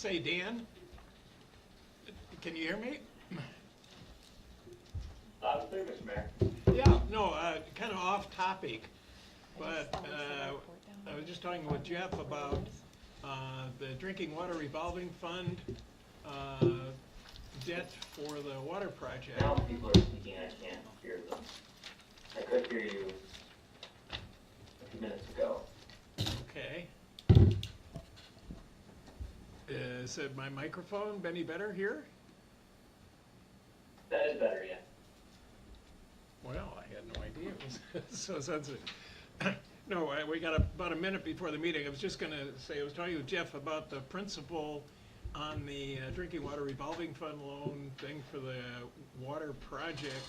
Say, Dan, can you hear me? Loud and clear, Mr. Mayor. Yeah, no, kind of off topic, but I was just talking with Jeff about the drinking water revolving fund debt for the water project. Now people are speaking, I can't hear them. I could hear you a few minutes ago. Okay. Is it my microphone any better here? That is better, yeah. Well, I had no idea it was so sensitive. No, we got about a minute before the meeting. I was just going to say, I was talking with Jeff about the principal on the drinking water revolving fund loan thing for the water project.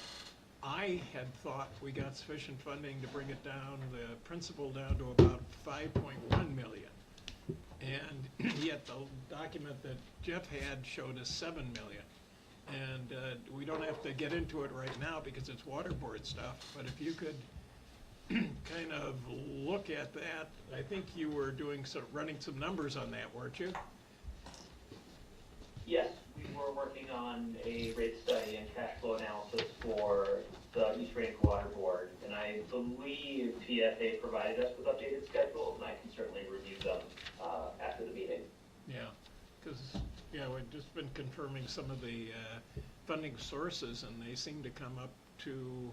I had thought we got sufficient funding to bring it down, the principal down to about 5.1 million. And yet the document that Jeff had showed us 7 million. And we don't have to get into it right now because it's water board stuff, but if you could kind of look at that, I think you were doing running some numbers on that, weren't you? Yes, we were working on a rate study and cash flow analysis for the East Range Water Board, and I believe PFA provided us with updated schedules, and I can certainly review them after the meeting. Yeah, because we've just been confirming some of the funding sources, and they seem to come up to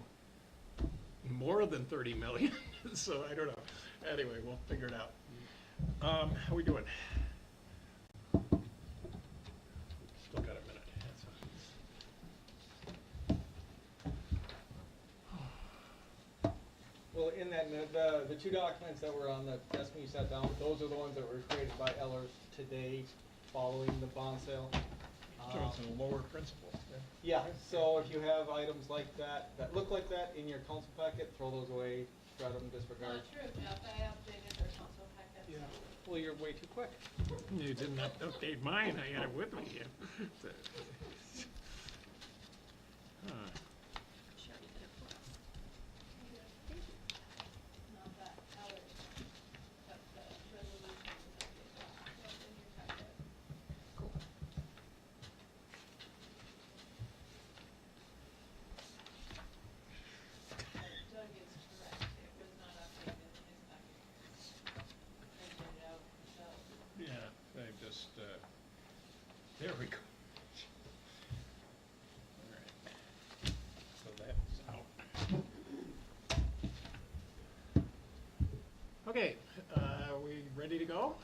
more than 30 million. So I don't know. Anyway, we'll figure it out. How are we doing? Still got a minute. Well, in that minute, the two documents that were on the desk when you sat down, those are the ones that were created by Ellers today following the bond sale. So it's a lower principal. Yeah, so if you have items like that, that look like that in your council packet, throw those away, shred them, disregard. Not true, Jeff, I updated our council packet. Yeah, well, you're way too quick. You didn't update mine. I had it with me. Huh. Not that color, but the resolution is updated. So it's in your packet. Doug is correct, it was not updated in his packet. Printed it out himself. Yeah, I just, there we go. All right. So that's out. Okay, we ready to go?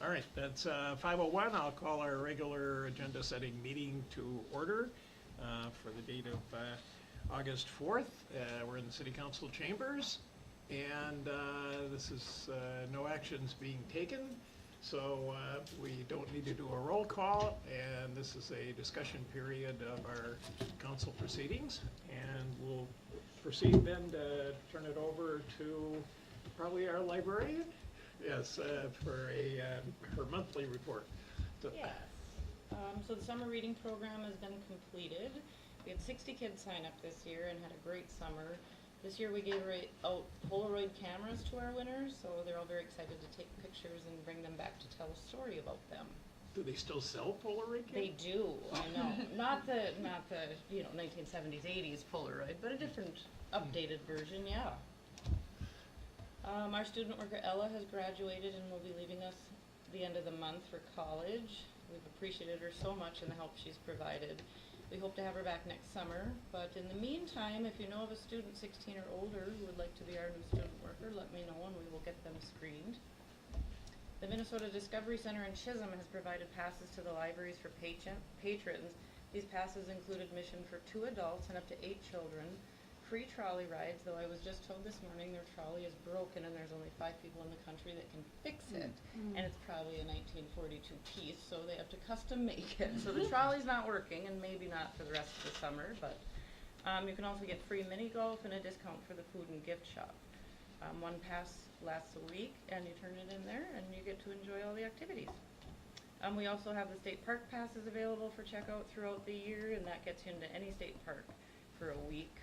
All right, that's 5:01. I'll call our regular agenda setting meeting to order for the date of August 4th. We're in the City Council chambers, and this is no actions being taken, so we don't need to do a roll call, and this is a discussion period of our council proceedings, and we'll proceed then to turn it over to probably our librarian, yes, for her monthly report. So, Yes. So the summer reading program has been completed. We had 60 kids sign up this year and had a great summer. This year we gave out Polaroid cameras to our winners, so they're all very excited to take pictures and bring them back to tell a story about them. do they still sell Polaroid They cameras? do, I know. Not the 1970s, 80s Polaroid, but a different updated version, yeah. Our student worker Ella has graduated and will be leaving us the end of the month for college. We've appreciated her so much and the help she's provided. We hope to have her back next summer, but in the meantime, if you know of a student 16 or older who would like to be our new student worker, let me know and we will get them screened. The Minnesota Discovery Center in Chisholm has provided passes to the libraries for patrons. These passes include admission for 2 adults and up to 8 children. Free trolley rides, though I was just told this morning their trolley is broken and there's only 5 people in the country that can fix it. And it's probably a 1942 piece, so they have to custom make it. So the trolley's not working, and maybe not for the rest of the summer, but you can also get free mini golf and a discount for the food and gift shop. 1 pass lasts a week, and you turn it in there, and you get to enjoy all the activities. We also have the state park passes available for checkout throughout the year, and that gets you into any state park for a week.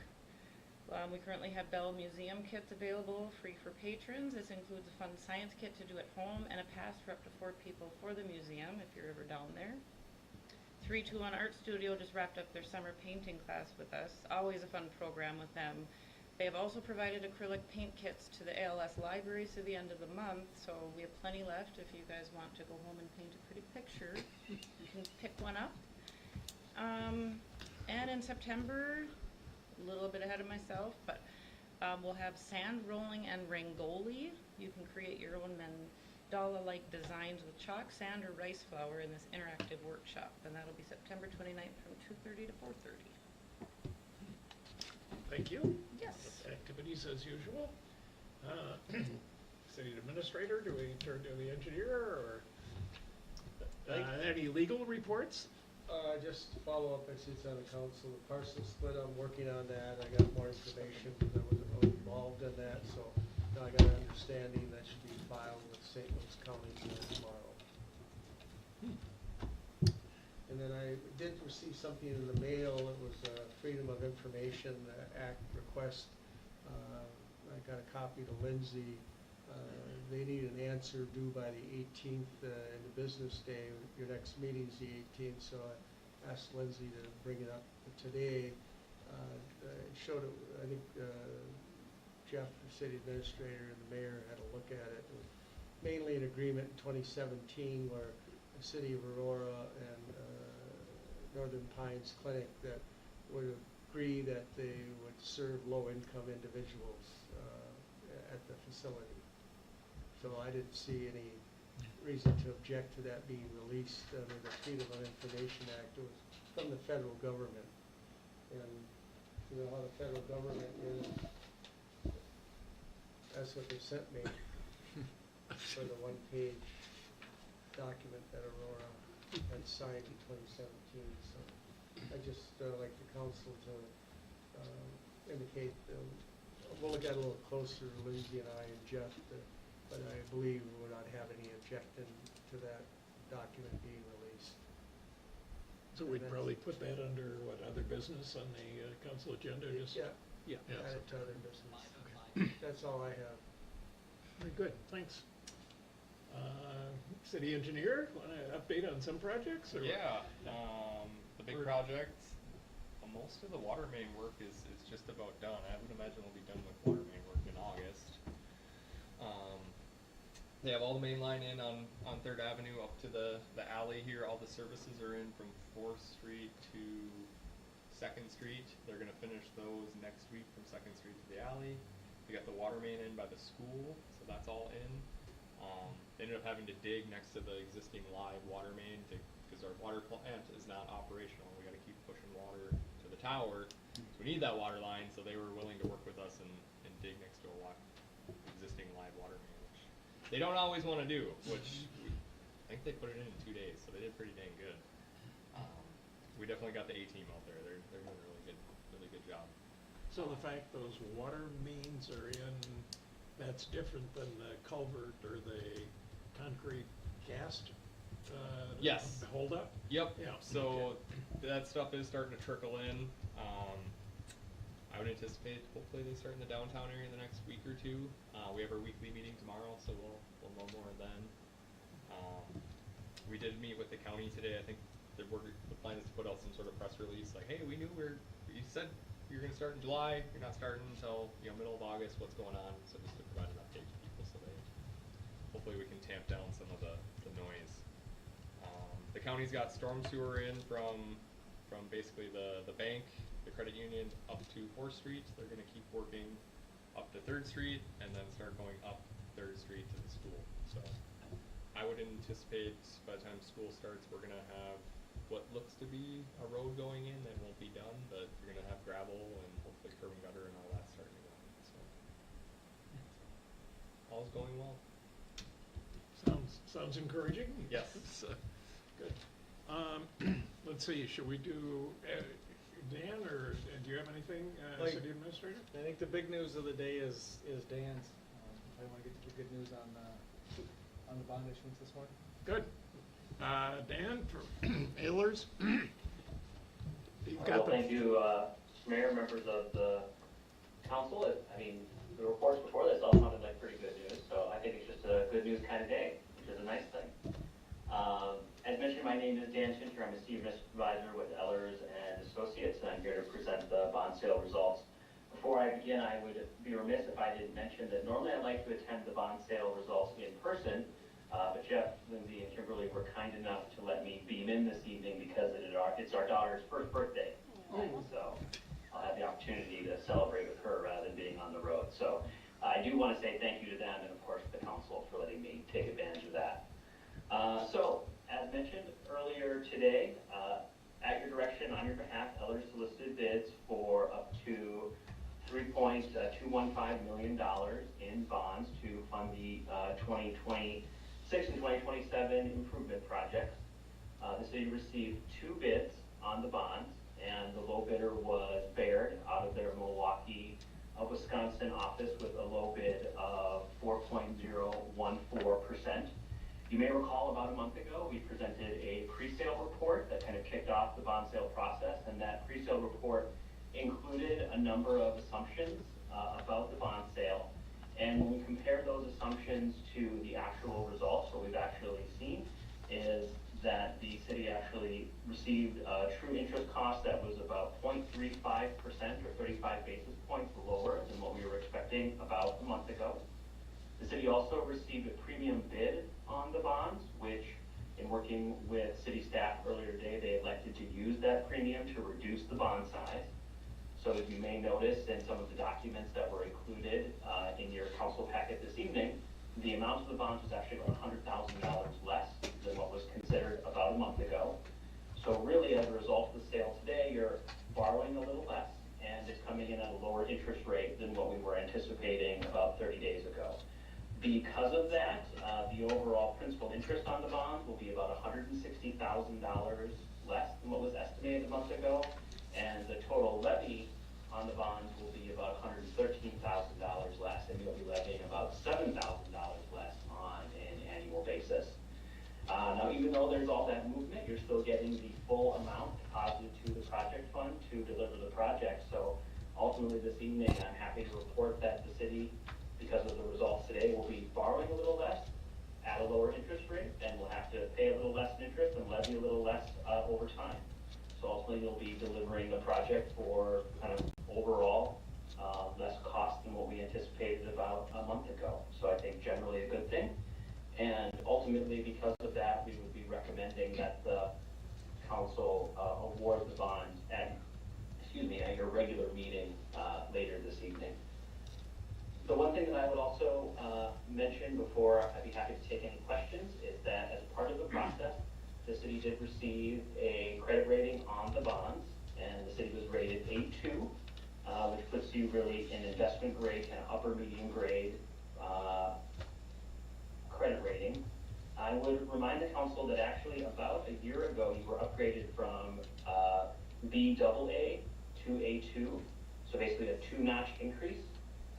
We currently have Bell Museum kits available, free for patrons. This includes a fun science kit to do at home and a pass for up to 4 people for the museum if you're ever down there. 321 Art Studio just wrapped up their summer painting class with us. Always a fun program with them. They have also provided acrylic paint kits to the ALS libraries through the end of the month, so we have plenty left if you guys want to go home and paint a pretty picture. You can pick one up. And in September, a little bit ahead of myself, but we'll have sand rolling and rangoli. You can create your own mandala-like designs with chalk, sand, or rice flour in this interactive workshop, and that'll be September 29th from 2:30 to 4:30. Thank you. Yes. Activities as usual. City administrator, do we turn to the engineer, or any legal reports? Just to follow up, I see it's on the council, the parcel split, I'm working on that, I got more information, because I wasn't really involved in that, so now I got an understanding that should be filed with St. Louis County tomorrow. And then I did receive something in the mail, it was a Freedom of Information Act request. I got a copy to Lindsay. They need an answer due by the 18th in the business day. Your next meeting's the 18th, so I asked Lindsay to bring it up today. Showed it, I think Jeff, the city administrator, and the mayor had a look at it. It was mainly an agreement in 2017 where the city of Aurora and Northern Pines Clinic that would agree that they would serve low-income individuals at the facility. So I didn't see any reason to object to that being released under the Freedom of Information Act. It was from the federal government. And you know how the federal government is. That's what they sent me for the one-page document that Aurora had signed in 2017. So I just like the council to indicate, we'll look at it a little closer, Lindsay and I and Jeff, but I believe we will not have any objection to that document being released. So we'd probably put that under, what, other business on the council agenda? Just Yeah, Yeah. add it to other business. That's all I have. Very good, thanks. City engineer, want to update on some projects? Or what? Yeah, the big project, most of the water main work is just about done. I would imagine we'll be done with water main work in August. They have all the main line in on 3rd Avenue up to the alley here. All the services are in from 4th Street to 2nd Street. They're gonna finish those next week from 2nd Street to the alley. We got the water main in by the school, so that's all in. They ended up having to dig next to the existing live water main because our water plant is not operational. We got to keep pushing water to the tower. So we need that water line, so they were willing to work with us and dig next to a existing live water main, which they don't always want to do, which I think they put it in 2 days, so they did pretty dang good. We definitely got the A-team out there. They're doing a really good job. So the fact those water mains are in, that's different than the culvert or the concrete cast Yes. holdup? Yep. Yeah. So that stuff is starting to trickle in. I would anticipate hopefully they start in the downtown area in the next week or two. We have our weekly meeting tomorrow, so we'll know more then. We did meet with the county today. I think the plan is to put out some sort of press release like, hey, we knew you said you're going to start in July. You're not starting until middle of August. What's going on? So just to provide an update to people, so hopefully we can tamp down some of the noise. The county's got storm sewer in from basically the bank, the credit union, up to 4th Street. They're going to keep working up to 3rd Street and then start going up 3rd Street to the school. So I would anticipate by the time school starts, we're going to have what looks to be a road going in that won't be done, but you're going to have gravel and hopefully curb and gutter and all that starting to go in. So all's going well. Sounds encouraging. Yes. Good. Let's see, should we do, Dan, or do you have anything, city administrator? I think the big news of the day is Dan's. I want to get the good news on the bond issuance this morning. Good. Dan, for Ehlers? You've got Well, thank you, Mayor, members of the council, I mean, the reports before this all sounded like pretty good news, so I think it's just a good news kind of day, which is a nice thing. As mentioned, my name is Dan Tinter. I'm a senior supervisor with Ellers and Associates, and I'm here to present the bond sale results. Before I begin, I would be remiss if I didn't mention that normally I like to attend the bond sale results in person, but Jeff, Lindsay, and Kimberly were kind enough to let me beam in this evening because it's our daughter's first birthday. So I'll have the opportunity to celebrate with her rather than being on the road. So I do want to say thank you to them and, of course, the council for letting me take advantage of that. So, as mentioned earlier today, at your direction, on your behalf, Ellers solicited bids for up to $3.215 million in bonds to fund the 2026 and 2027 improvement projects. The city received 2 bids on the bonds, and the low bidder was Baird out of their Milwaukee, Wisconsin office with a low bid of 4.014%. You may recall about a month ago, we presented a pre-sale report that kind of kicked off the bond sale process, and that pre-sale report included a number of assumptions about the bond sale. And when we compare those assumptions to the actual results, what we've actually seen is that the city actually received a true interest cost that was about 0.35% or 35 basis points lower than what we were expecting about a month ago. The city also received a premium bid on the bonds, which, in working with city staff earlier today, they elected to use that premium to reduce the bond size. So as you may notice in some of the documents that were included in your council packet this evening, the amount of the bonds was actually about $100,000 less than what was considered about a month ago. So really, as a result of the sale today, you're borrowing a little less, and it's coming in at a lower interest rate than what we were anticipating about 30 days ago. Because of that, the overall principal interest on the bonds will be about $160,000 less than what was estimated a month ago, and the total levy on the bonds will be about $113,000 less, and you'll be levying about $7,000 less on an annual basis. Now, even though there's all that movement, you're still getting the full amount deposited to the project fund to deliver the project. So ultimately this evening, I'm happy to report that the city, because of the results today, will be borrowing a little less at a lower interest rate, and we'll have to pay a little less in interest and levy a little less over time. So ultimately, you'll be delivering the project for kind of overall less cost than what we anticipated about a month ago. So I think generally a good thing. And ultimately, because of that, we would be recommending that the council award the bonds at your regular meeting later this evening. The one thing that I would also mention before I'd be happy to take any questions is that as part of the process, the city did receive a credit rating on the bonds, and the city was rated A2, which puts you really in investment grade, kind of upper medium grade credit rating. I would remind the council that actually about a year ago, you were upgraded from BAA to A2, so basically a 2-notch increase.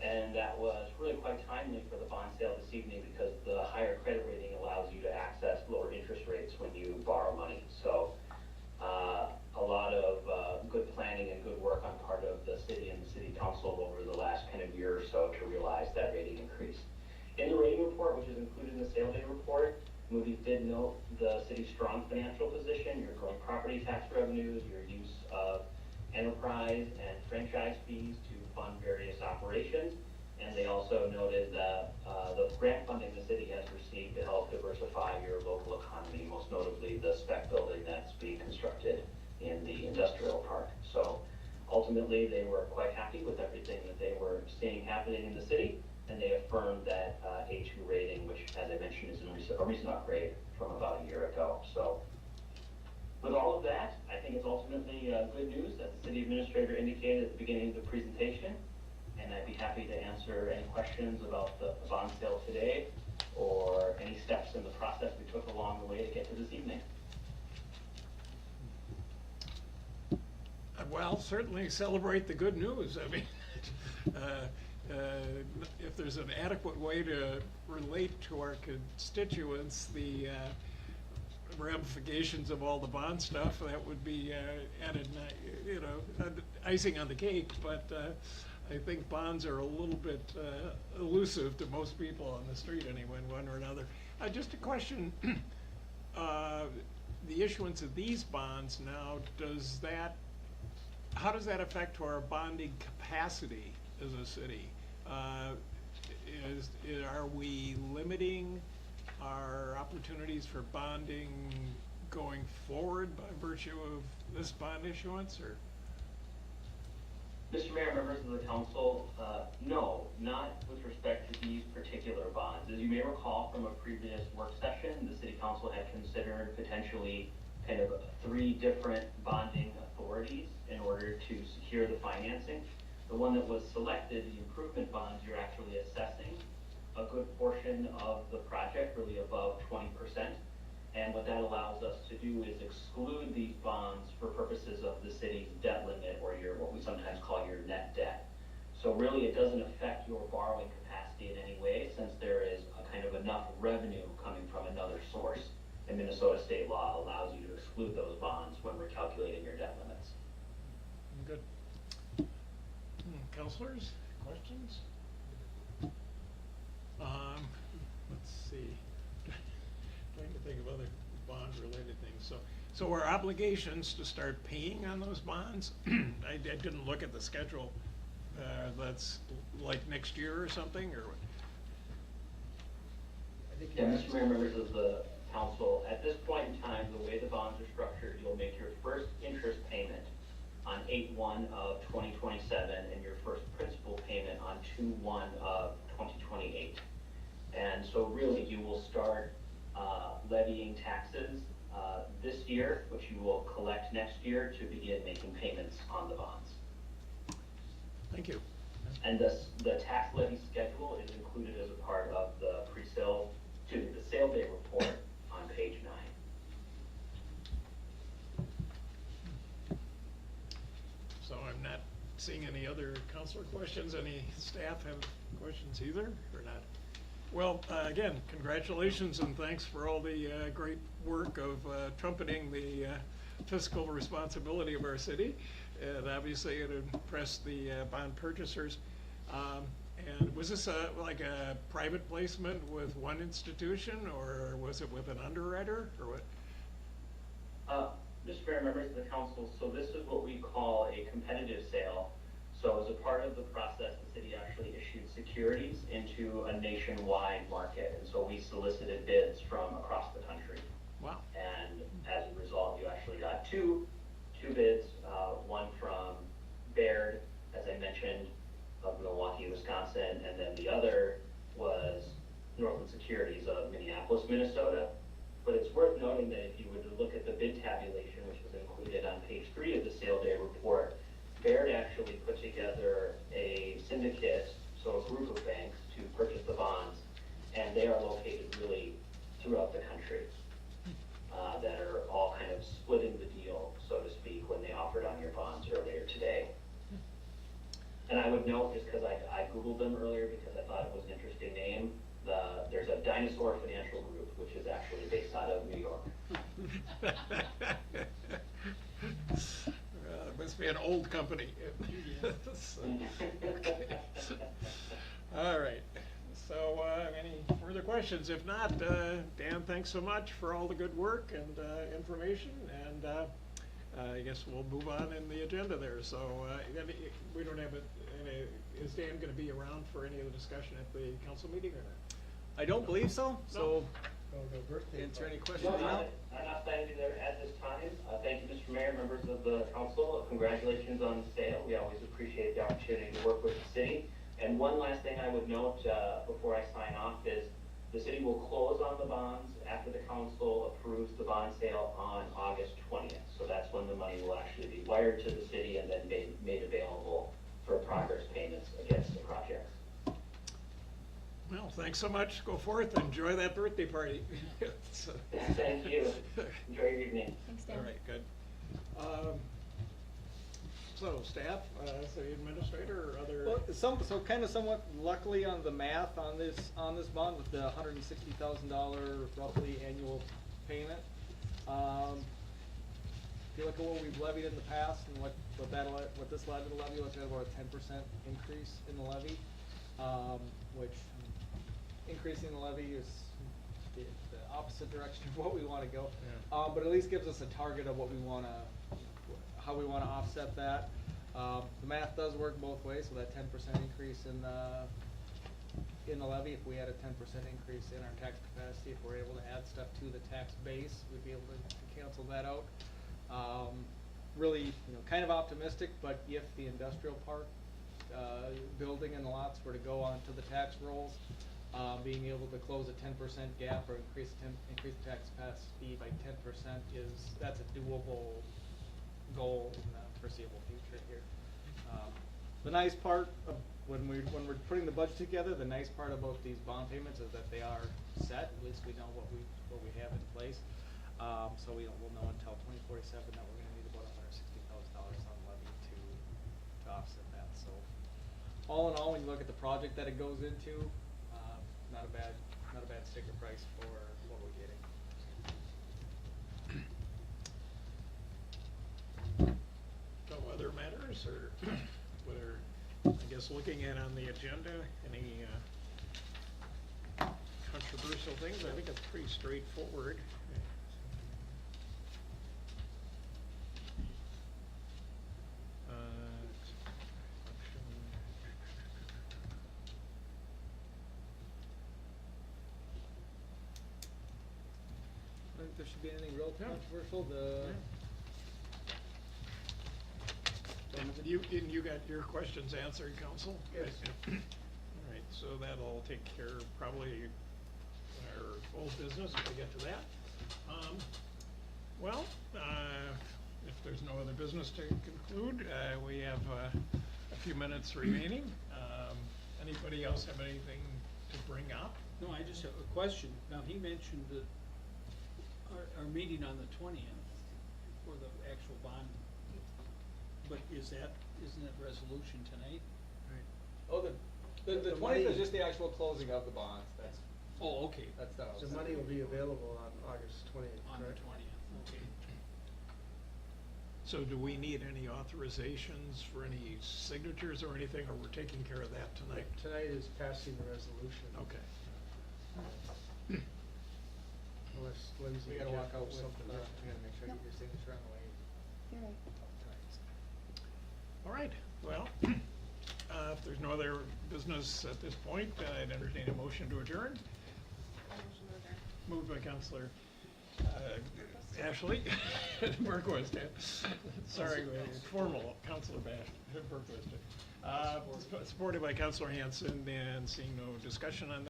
And that was really quite timely for the bond sale this evening because the higher credit rating allows you to access lower interest rates when you borrow money. So a lot of good planning and good work on part of the city and the city council over the last kind of year or so to realize that rating increase. In the rating report, which is included in the sale data report, Moody's did note the city's strong financial position, your growing property tax revenues, your use of enterprise and franchise fees to fund various operations, and they also noted that the grant funding the city has received to help diversify your local economy, most notably the spec building that's being constructed in the industrial park. So ultimately, they were quite happy with everything that they were seeing happening in the city, and they affirmed that A2 rating, which, as I mentioned, is a recent upgrade from about a year ago. So with all of that, I think it's ultimately good news, as the city administrator indicated at the beginning of the presentation, and I'd be happy to answer any questions about the bond sale today or any steps in the process we took along the way to get to this evening. Well, certainly celebrate the good news. I mean, if there's an adequate way to relate to our constituents the ramifications of all the bond stuff, that would be added, icing on the cake. But I think bonds are a little bit elusive to most people on the street anyway, one or another. Just a question, the issuance of these bonds now, how does that affect our bonding capacity as a city? Are we limiting our opportunities for bonding going forward by virtue of this bond issuance, or? Mr. Mayor, members of the council, no, not with respect to these particular bonds. As you may recall from a previous work session, the city council had considered potentially kind of 3 different bonding authorities in order to secure the financing. The one that was selected, the improvement bonds, you're actually assessing a good portion of the project, really above 20%. And what that allows us to do is exclude these bonds for purposes of the city's debt limit, or what we sometimes call your net debt. So really, it doesn't affect your borrowing capacity in any way, since there is a kind of enough revenue coming from another source. And Minnesota state law allows you to exclude those bonds when we're calculating your debt limits. Good. Counselors, questions? Let's see. Trying to think of other bond-related things. So our obligations to start paying on those bonds, I didn't look at the schedule. That's like next year or something, or what? I think Yeah, you Mr. asked- Mayor, members of the council, at this point in time, the way the bonds are structured, you'll make your first interest payment on 8/1 of 2027 and your first principal payment on 2/1 of 2028. And so really, you will start levying taxes this year, which you will collect next year to begin making payments on the bonds. Thank you. And the tax levy schedule is included as a part of the the sale day report on page 9. So I'm not seeing any other counselor questions. Any staff have questions either, or not? Well, again, congratulations and thanks for all the great work of trumpeting the fiscal responsibility of our city. And obviously it impressed the bond purchasers. And was this like a private placement with one institution, or was it with an underwriter, or what? Mr. Mayor, members of the council, so this is what we call a competitive sale. So as a part of the process, the city actually issued securities into a nationwide market. And so we solicited bids from across the country. Wow. And as a result, you actually got two bids, one from Baird, as I mentioned, of Milwaukee, Wisconsin, and then the other was Northland Securities of Minneapolis, Minnesota. But it's worth noting that if you were to look at the bid tabulation, which was included on page 3 of the sale day report, Baird actually put together a syndicate, so a group of banks, to purchase the bonds, and they are located really throughout the country, that are all kind of splitting the deal, so to speak, when they offered on your bonds earlier today. And I would note, just because I Googled them earlier because I thought it was an interesting name, there's a Dinosaur Financial Group, which is actually based out of New York. It must be an old company. So, okay. All right. So, any further questions? If not, Dan, thanks so much for all the good work and information, and I guess we'll move on in the agenda there. So, we don't have is Dan going to be around for any of the discussion at the council meeting or not? I don't believe so, so Oh, no, birthday answer party. any questions No, now. I'm not planning to be there at this time. Thank you, Mr. Mayor, members of the council. Congratulations on the sale. We always appreciate the opportunity to work with the city. And one last thing I would note before I sign off is the city will close on the bonds after the council approves the bond sale on August 20th. So that's when the money will actually be wired to the city and then made available for progress payments against the projects. Well, thanks so much. Go forth, enjoy that birthday party. So- Thank you. Enjoy your evening. Thanks, Dan. All right, good. So, staff, city administrator, or other? Well, so kind of somewhat luckily on the math on this bond with the $160,000 roughly annual payment. if you look at what we've levied in the past and what this levy, looks at about a 10% increase in the levy, which increasing the levy is the opposite direction of what we wanna go. Yeah. But at least gives us a target of what we wanna, how we wanna offset that. The math does work both ways, so that 10% increase in the levy, if we had a 10% increase in our tax capacity, if we're able to add stuff to the tax base, we'd be able to cancel that out. Really, kind of optimistic, but if the industrial park, building and the lots were to go onto the tax rolls, being able to close a 10% gap or increase the tax capacity by 10% that's a doable goal in the foreseeable future here. The nice part of when we're putting the budget together, the nice part about these bond payments is that they are set. At least we know what we have in place. So we'll know until 2047 that we're going to need about $160,000 on levy to offset that. So all in all, when you look at the project that it goes into, not a bad sticker price for what we're getting. No other matters, or whether, I guess looking at on the agenda, any controversial things? I think it's pretty straightforward. I don't think there should be anything real No. controversial. You got your questions answered, Council? Yes. All right, so that'll take care of probably our old business if we get to that. Well, if there's no other business to conclude, we have a few minutes remaining. Anybody else have anything to bring up? No, I just have a question. Now, he mentioned that our meeting on the 20th for the actual bond, but isn't that resolution tonight? Oh, the The 20th money- is just the actual closing of the bonds. Oh, okay, That's done. The money will be available on August 20th, on the correct? 20th, okay. So do we need any authorizations for any signatures or anything, or we're taking care of that tonight? Tonight is passing the resolution. Okay. Unless Lindsay. We gotta Jeff walk out have with, something we different. gotta make sure you get your signature on the way. You're right. All right, well, if there's no other business at this point, I'd entertain a motion to adjourn. Moved by Counselor Ashley, Berquist, sorry, formal, Counselor Berquist. Supported by Counselor Hanson, and seeing no discussion on that.